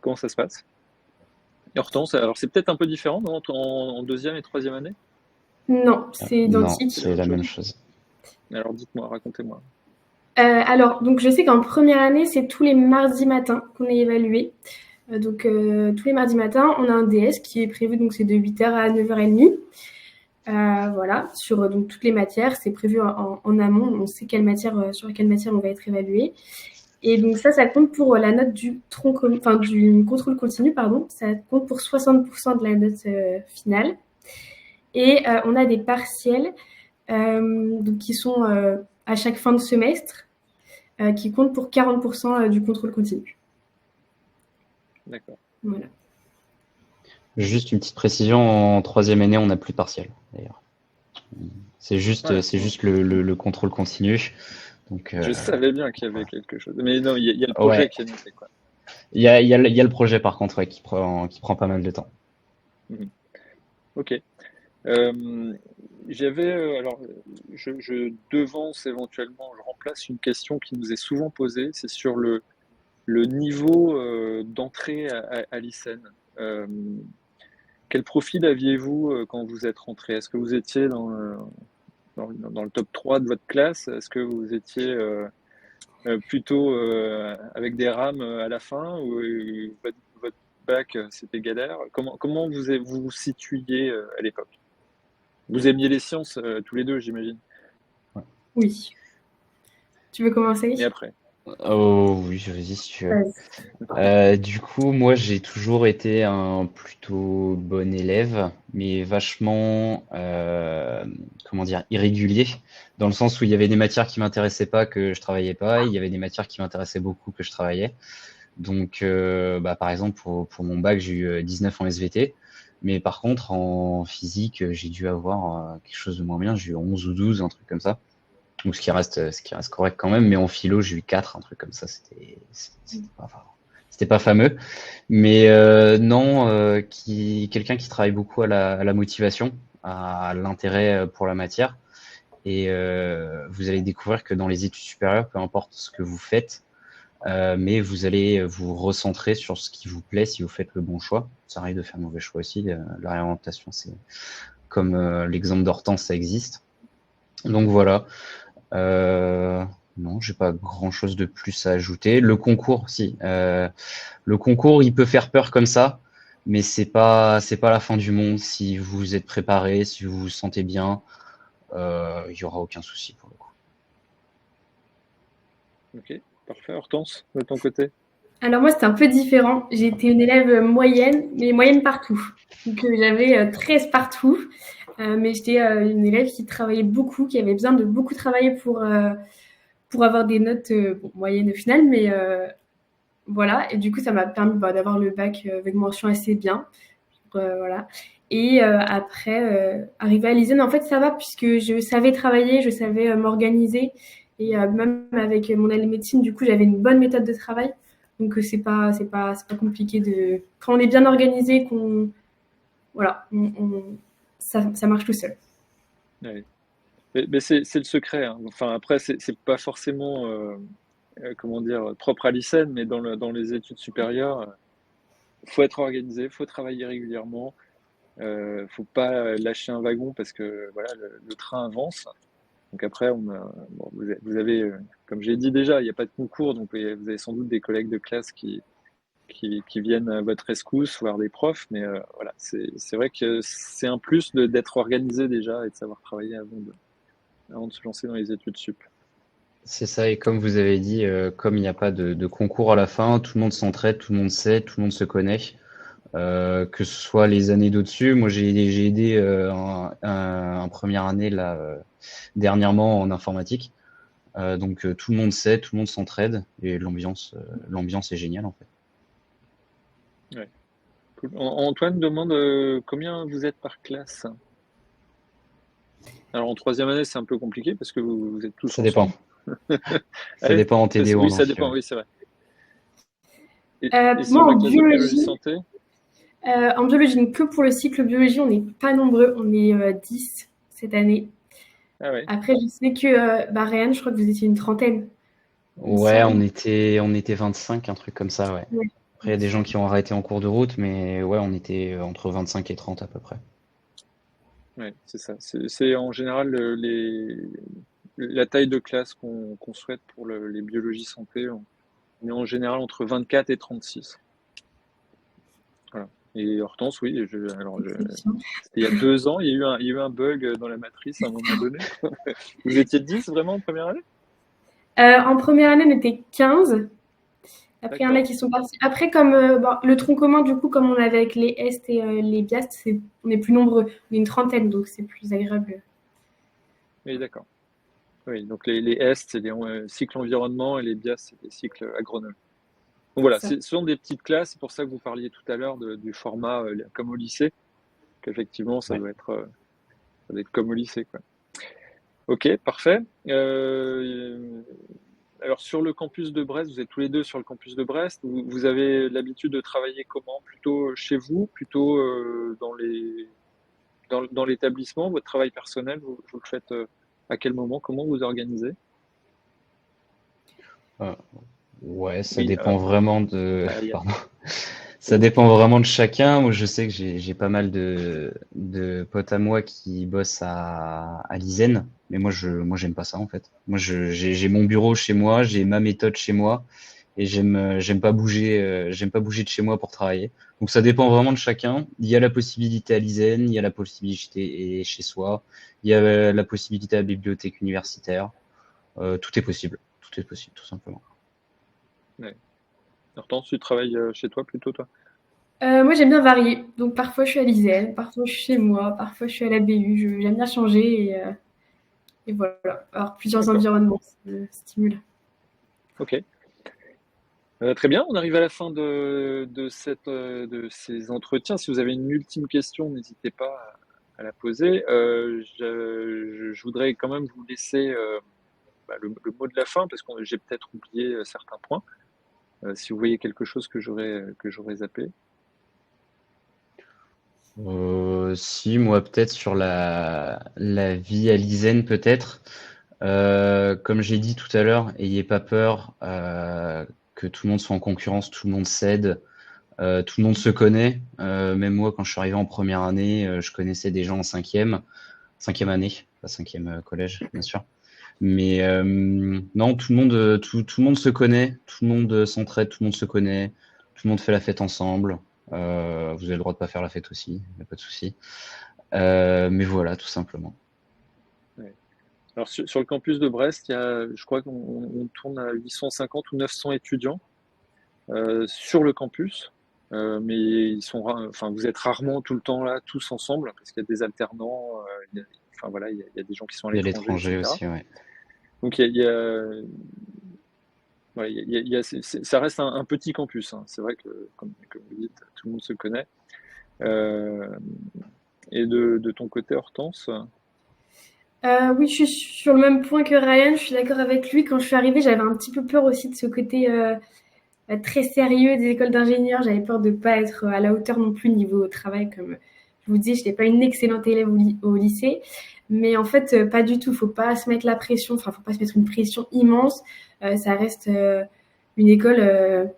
Comment ça se passe? Et Hortense, alors c'est peut-être un peu différent non, en deuxième et troisième année? Non, c'est Non, identique. c'est la même chose. Alors dites-moi, racontez-moi. Alors, donc je sais qu'en première année, c'est tous les mardis matins qu'on est évalué. Tous les mardis matins, on a un DS qui est prévu, donc c'est de 8h à 9h30. Voilà, sur donc toutes les matières, c'est prévu en amont. On sait sur quelle matière on va être évalué. Et donc ça compte pour la note du du contrôle continu, pardon. Ça compte pour 60% de la note finale. Et on a des partiels donc qui sont à chaque fin de semestre, qui comptent pour 40% du contrôle continu. D'accord. Voilà. Juste une petite précision, en troisième année, on n'a plus de partiel, d'ailleurs. C'est juste, Ouais. c'est juste le contrôle continu. Donc, Je savais bien qu'il y avait quelque chose. Mais non, il y a le projet ouais. qui est noté, quoi. Il y a le projet, par contre, ouais, qui prend pas mal de temps. Ok. Alors, je devance éventuellement, je remplace une question qui nous est souvent posée, c'est sur le niveau d'entrée à l'ICEN. Quel profil aviez-vous quand vous êtes rentré? Est-ce que vous étiez dans le top 3 de votre classe? Est-ce que vous étiez plutôt avec des rames à la fin ou votre bac c'était galère? Comment vous situiez à l'époque? Vous aimiez les sciences tous les deux, j'imagine. Oui. Tu veux commencer? Et après? Oh oui, vas-y si tu veux. Du coup, moi, j'ai toujours été un plutôt bon élève, mais vachement, comment dire, irrégulier, dans le sens où il y avait des matières qui m'intéressaient pas, que je travaillais pas, et il y avait des matières qui m'intéressaient beaucoup, que je travaillais. Donc, par exemple, pour mon bac, j'ai eu 19 en SVT, mais par contre, en physique, j'ai dû avoir quelque chose de moins bien, j'ai eu 11 ou 12, un truc comme ça. Donc, ce qui reste correct quand même, mais en philo, j'ai eu 4, un truc comme ça, c'était pas fameux. Mais non, quelqu'un qui travaille beaucoup à la motivation, à l'intérêt pour la matière. Et vous allez découvrir que dans les études supérieures, peu importe ce que vous faites, mais vous allez vous recentrer sur ce qui vous plaît si vous faites le bon choix. Ça arrive de faire le mauvais choix aussi. La réorientation, c'est comme l'exemple d'Hortense, ça existe. Donc voilà. Non, j'ai pas grand-chose de plus à ajouter. Le concours, si. Le concours, il peut faire peur comme ça, mais c'est pas la fin du monde. Si vous êtes préparé, si vous vous sentez bien, il y aura aucun souci pour le coup. Ok, parfait. Hortense, de ton côté? Alors moi, c'était un peu différent. J'étais une élève moyenne, mais moyenne partout. Donc j'avais 13 partout. Mais j'étais une élève qui travaillait beaucoup, qui avait besoin de beaucoup travailler pour avoir des notes moyennes au final. Mais voilà. Et du coup, ça m'a permis d'avoir le bac avec mention assez bien. Voilà. Et après, arriver à l'ISEN, en fait, ça va puisque je savais travailler, je savais m'organiser. Et même avec mon année de médecine, du coup, j'avais une bonne méthode de travail. Donc, c'est pas compliqué de. Quand on est bien organisé, voilà, ça marche tout seul. Ouais. Mais c'est le secret, hein. Enfin, après, c'est pas forcément, comment dire, propre à l'ICEN, mais dans les études supérieures, faut être organisé, faut travailler régulièrement. Faut pas lâcher un wagon parce que voilà, le train avance. Donc après, vous avez, comme j'ai dit déjà, il n'y a pas de concours, donc vous avez sans doute des collègues de classe qui viennent à votre rescousse, voire des profs, mais voilà, c'est vrai que c'est un plus d'être organisé déjà et de savoir travailler avant de se lancer dans les études sup. C'est ça, et comme vous avez dit, comme il n'y a pas de concours à la fin, tout le monde s'entraide, tout le monde sait, tout le monde se connaît. Que ce soit les années d'au-dessus. Moi, j'ai aidé en première année là, dernièrement en informatique. Donc tout le monde sait, tout le monde s'entraide et l'ambiance est géniale en fait. Ouais, cool. Antoine demande combien vous êtes par classe? Alors en troisième année, c'est un peu compliqué parce que vous êtes tous Ça dépend. ensemble. Ça dépend en TD ou Oui, en ça amphi. dépend, Ouais. oui, c'est vrai. Et Moi, sur la classe de biologie santé? en biologie, que pour le cycle biologie, on n'est pas nombreux. On est 10 cette année. Ah ouais, Après, je sais que Ryan, je crois que vous étiez une trentaine, il me Ouais, semble. on était 25, un truc comme ça, ouais. Ouais, Après, il y a des ok. gens qui ont arrêté en cours de route, mais ouais, on était entre 25 et 30 à peu près. ouais, c'est ça. C'est en général la taille de classe qu'on souhaite pour les biologies santé. On est en général entre 24 et 36. Voilà. Et Hortense, oui, Exception. c'était il y a 2 ans, il y a eu un bug dans la matrice à un moment donné. Vous étiez 10 vraiment en première année? En première année, on était 15. Après, il y en a D'accord. qui sont partis. Après, comme le tronc commun, du coup, comme on avait avec les Est et les Biast, on est plus nombreux. On est une trentaine, donc c'est plus agréable. Oui, d'accord. Oui, donc les S, c'est les cycles environnement et les BIAS, c'est les cycles agronomes. Donc voilà, Ça. ce sont des petites classes, c'est pour ça que vous parliez tout à l'heure du format comme au lycée, qu'effectivement, Ouais. ça doit être comme au lycée, quoi. Ok, parfait. Alors sur le campus de Brest, vous êtes tous les deux sur le campus de Brest, vous avez l'habitude de travailler comment? Plutôt chez vous, plutôt dans l'établissement, votre travail personnel, vous le faites à quel moment? Comment vous organisez? Euh, ouais, ça Oui, dépend vraiment de, Yann. pardon. Ça dépend vraiment de chacun. Moi, je sais que j'ai pas mal de potes à moi qui bossent à l'ISEN, mais moi, j'aime pas ça en fait. Moi, j'ai mon bureau chez moi, j'ai ma méthode chez moi, et j'aime pas bouger de chez moi pour travailler. Donc, ça dépend vraiment de chacun. Il y a la possibilité à l'ISEN, il y a la possibilité chez soi, il y a la possibilité à la bibliothèque universitaire. Tout est possible, tout simplement. Ouais. Hortense, tu travailles chez toi plutôt, toi? Moi, j'aime bien varier. Donc, parfois, je suis à l'ISEN, parfois, je suis chez moi, parfois, je suis à la BU. J'aime bien changer et voilà. Alors, plusieurs D'accord. environnements, ça me stimule. Ok. Très bien. On arrive à la fin de ces entretiens. Si vous avez une ultime question, n'hésitez pas à la poser. Je voudrais quand même vous laisser le mot de la fin parce que j'ai peut-être oublié certains points. Si vous voyez quelque chose que j'aurais zappé. Si, moi peut-être sur la vie à l'ISEN peut-être. Comme j'ai dit tout à l'heure, ayez pas peur que tout le monde soit en concurrence, tout le monde s'aide, tout le monde se connaît. Même moi, quand je suis arrivé en première année, je connaissais des gens en cinquième année, pas cinquième collège, bien sûr. Mais non, tout le monde se connaît, tout le monde s'entraide, tout le monde se connaît, tout le monde fait la fête ensemble. Vous avez le droit de pas faire la fête aussi, il n'y a pas de souci. Mais voilà, tout simplement. Ouais. Alors sur le campus de Brest, je crois qu'on tourne à 850 ou 900 étudiants sur le campus. Mais enfin, vous êtes rarement tout le temps là, tous ensemble, parce qu'il y a des alternants, enfin voilà, il y a des gens qui sont à Il y a l'étranger, l'étranger etc. aussi, ouais. Donc ouais, ça reste un petit campus, hein. C'est vrai que, comme vous dites, tout le monde se connaît. Euh, et de ton côté, Hortense, Oui, je suis sur le même point que Ryan. Je suis d'accord avec lui. Quand je suis arrivée, j'avais un petit peu peur aussi de ce côté très sérieux des écoles d'ingénieurs. J'avais peur de ne pas être à la hauteur non plus niveau travail. Comme je vous dis, je n'étais pas une excellente élève au lycée. Mais en fait, pas du tout. Faut pas se mettre la pression. Enfin, faut pas se mettre une pression immense. Ça reste une école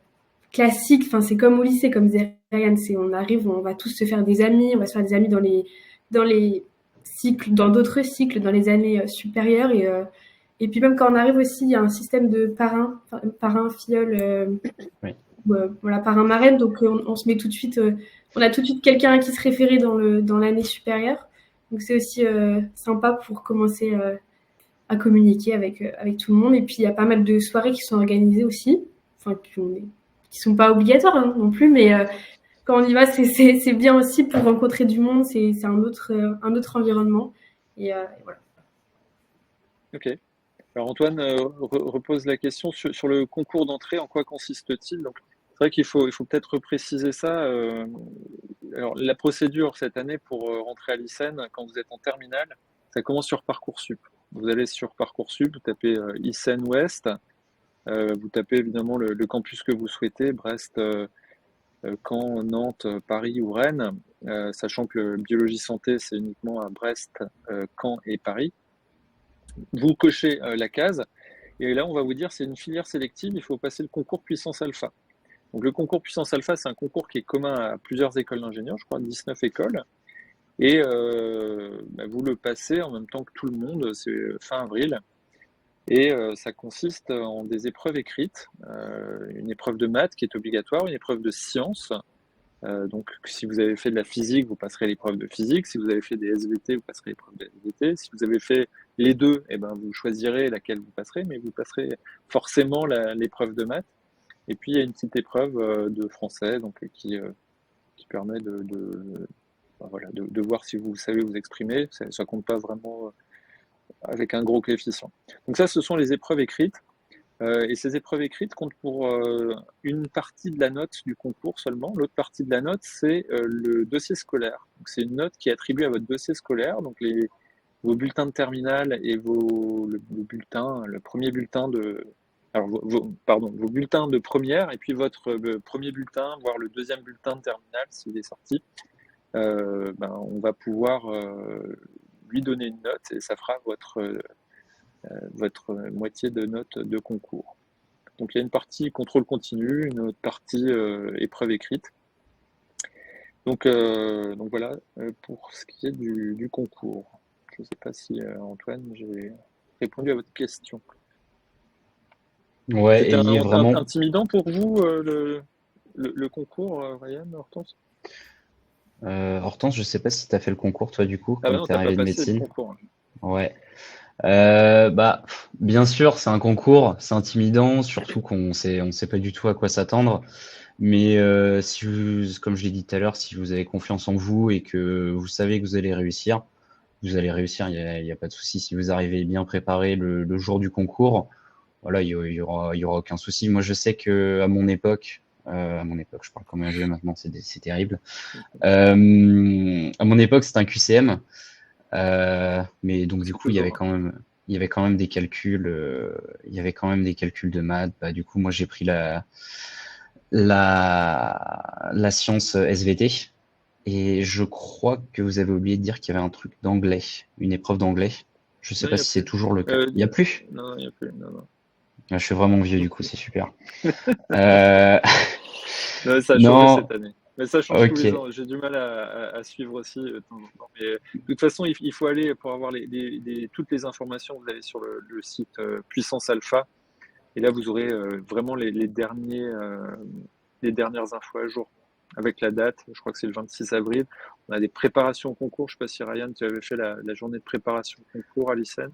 classique. Enfin, c'est comme au lycée, comme disait Ryan. On arrive, on va tous se faire des amis. On va se faire des amis dans les cycles, dans d'autres cycles, dans les années supérieures. Et puis même quand on arrive aussi, il y a un système de parrain, filleul, Oui. voilà, parrain, marraine. Donc on se met tout de suite, on a tout de suite quelqu'un à qui se référer dans l'année supérieure. Donc c'est aussi sympa pour commencer à communiquer avec tout le monde. Et puis il y a pas mal de soirées qui sont organisées aussi, enfin qui sont pas obligatoires hein, non plus, mais quand on y va, c'est bien aussi pour rencontrer du monde. C'est un autre environnement. Et voilà. ok. Alors Antoine repose la question sur le concours d'entrée, en quoi consiste-t-il? Donc, c'est vrai qu'il faut peut-être repréciser ça. Alors, la procédure cette année pour rentrer à l'ICEN, quand vous êtes en terminale, ça commence sur Parcoursup. Vous allez sur Parcoursup, vous tapez ICEN Ouest, vous tapez évidemment le campus que vous souhaitez, Brest, Caen, Nantes, Paris ou Rennes, sachant que le biologie santé, c'est uniquement à Brest, Caen et Paris. vous cochez la case, et là, on va vous dire c'est une filière sélective, il faut passer le concours puissance alpha. Donc le concours puissance alpha, c'est un concours qui est commun à plusieurs écoles d'ingénieurs, je crois 19 écoles, et vous le passez en même temps que tout le monde, c'est fin avril, et ça consiste en des épreuves écrites, une épreuve de maths qui est obligatoire, une épreuve de sciences. Donc, si vous avez fait de la physique, vous passerez l'épreuve de physique. Si vous avez fait des SVT, vous passerez l'épreuve de SVT. Si vous avez fait les deux, eh ben, vous choisirez laquelle vous passerez, mais vous passerez forcément l'épreuve de maths. Et puis, il y a une petite épreuve de français donc, qui permet de voir si vous savez vous exprimer. Ça ne compte pas vraiment avec un gros coefficient. Donc ça, ce sont les épreuves écrites. Et ces épreuves écrites comptent pour une partie de la note du concours seulement. L'autre partie de la note, c'est le dossier scolaire. Donc, c'est une note qui est attribuée à votre dossier scolaire, donc vos bulletins de terminale et le premier bulletin de, alors vos bulletins de première et puis votre premier bulletin, voire le deuxième bulletin de terminale s'il est sorti. On va pouvoir lui donner une note et ça fera votre moitié de note de concours. Donc il y a une partie contrôle continu, une autre partie épreuve écrite. Donc voilà pour ce qui est du concours. Je ne sais pas si Antoine, j'ai répondu à votre question. Ouais, C'était et il est vraiment. intimidant pour vous le concours, Ryan, Hortense? Hortense, je sais pas si tu as fait le concours, toi, du coup, Ah bah quand non, tu es t'as pas arrivé de passé le médecine. concours. Ouais. Bien sûr, c'est un concours, c'est intimidant, surtout on sait pas du tout à quoi s'attendre. Mais si vous, comme je l'ai dit tout à l'heure, si vous avez confiance en vous et que vous savez que vous allez réussir, vous allez réussir. Il y a pas de souci. Si vous arrivez bien préparé le jour du concours, voilà, il y aura aucun souci. Moi, je sais que à mon époque, je parle comme un vieux maintenant, c'est terrible. À mon époque, c'était un QCM. Mais donc du C'est coup, il y avait toujours. quand même des calculs, il y avait quand même des calculs de maths. Bah, du coup, moi, j'ai pris la science SVT. Et je crois que vous avez oublié de dire qu'il y avait un truc d'anglais, une épreuve d'anglais. Je sais Non, il pas n'y a si c'est plus. toujours le cas. Il y a plus? Non, il n'y a plus. Non. Ah, je suis vraiment vieux, du coup, c'est super. Euh, Non, ça a changé non, cette année. Mais ça change tous les ok. ans. J'ai du mal à suivre aussi de temps en temps. Mais de toute façon, il faut aller pour avoir toutes les informations. Vous allez sur le site Puissance Alpha. Et là, vous aurez vraiment les dernières infos à jour. Avec la date, je crois que c'est le 26 avril. On a des préparations au concours. Je ne sais pas si Ryan, tu avais fait la journée de préparation au concours à l'ICN.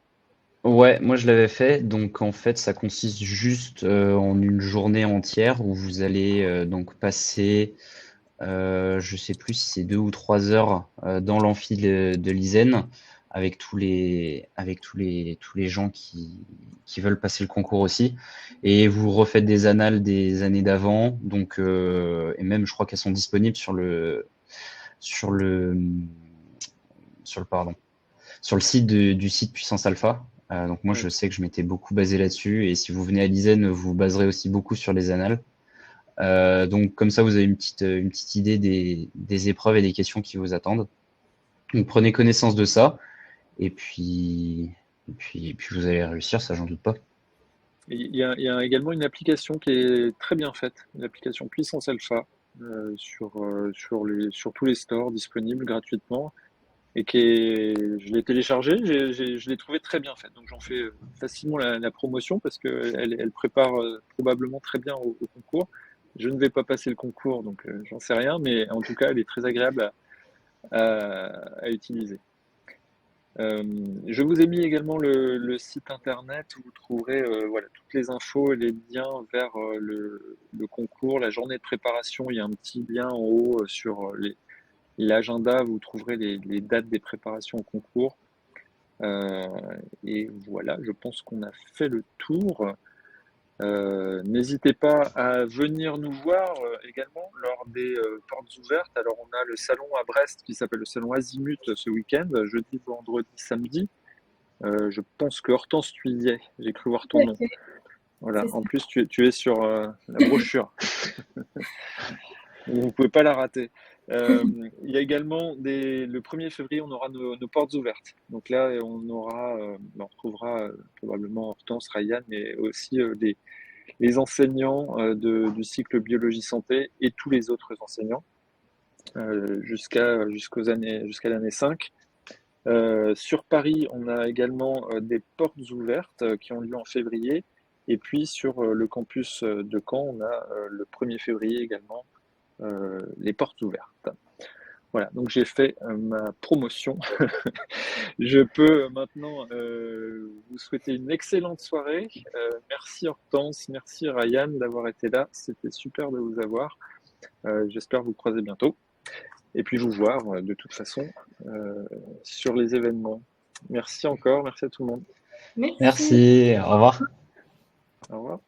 Ouais, moi je l'avais fait. Donc en fait, ça consiste juste en une journée entière où vous allez donc passer, je sais plus si c'est 2 ou 3 heures dans l'amphi de l'ISEN avec tous les gens qui veulent passer le concours aussi. Et vous refaites des annales des années d'avant. Donc et même, je crois qu'elles sont disponibles sur le sur le pardon sur le site du site Puissance Alpha. Donc moi, Oui. je sais que je m'étais beaucoup basé là-dessus. Et si vous venez à l'ISEN, vous vous baserez aussi beaucoup sur les annales. Donc comme ça, vous avez une petite idée des épreuves et des questions qui vous attendent. Donc prenez connaissance de ça. Et puis vous allez réussir, ça, j'en doute pas. Il y a également une application qui est très bien faite, l'application Puissance Alpha, sur tous les stores disponibles gratuitement. Et je l'ai téléchargée, je l'ai trouvée très bien faite. Donc j'en fais facilement la promotion parce qu'elle prépare probablement très bien au concours. Je ne vais pas passer le concours, donc j'en sais rien, mais en tout cas, elle est très agréable à utiliser. Je vous ai mis également le site internet où vous trouverez voilà, toutes les infos et les liens vers le concours, la journée de préparation. Il y a un petit lien en haut sur l'agenda, vous trouverez les dates des préparations au concours. Et voilà, je pense qu'on a fait le tour. N'hésitez pas à venir nous voir également lors des portes ouvertes. Alors, on a le salon à Brest qui s'appelle le salon Azimut ce week-end, jeudi, vendredi, samedi. Je pense que Hortense, tu y es. J'ai cru voir ton nom. Voilà. En plus, tu es sur la brochure. Vous ne pouvez pas la rater. Il y a également le 1er février, on aura nos portes ouvertes. Donc là, on retrouvera probablement Hortense, Ryan, mais aussi les enseignants du cycle biologie santé et tous les autres enseignants jusqu'à l'année 5. Sur Paris, on a également des portes ouvertes qui ont lieu en février. Et puis sur le campus de Caen, on a le 1er février également les portes ouvertes. Voilà, donc j'ai fait ma promotion. Je peux maintenant vous souhaiter une excellente soirée. Merci Hortense, merci Ryan d'avoir été là. C'était super de vous avoir. J'espère vous croiser bientôt. Et puis vous voir de toute façon sur les événements. Merci encore, merci à tout le monde. Merci, au revoir. Au revoir.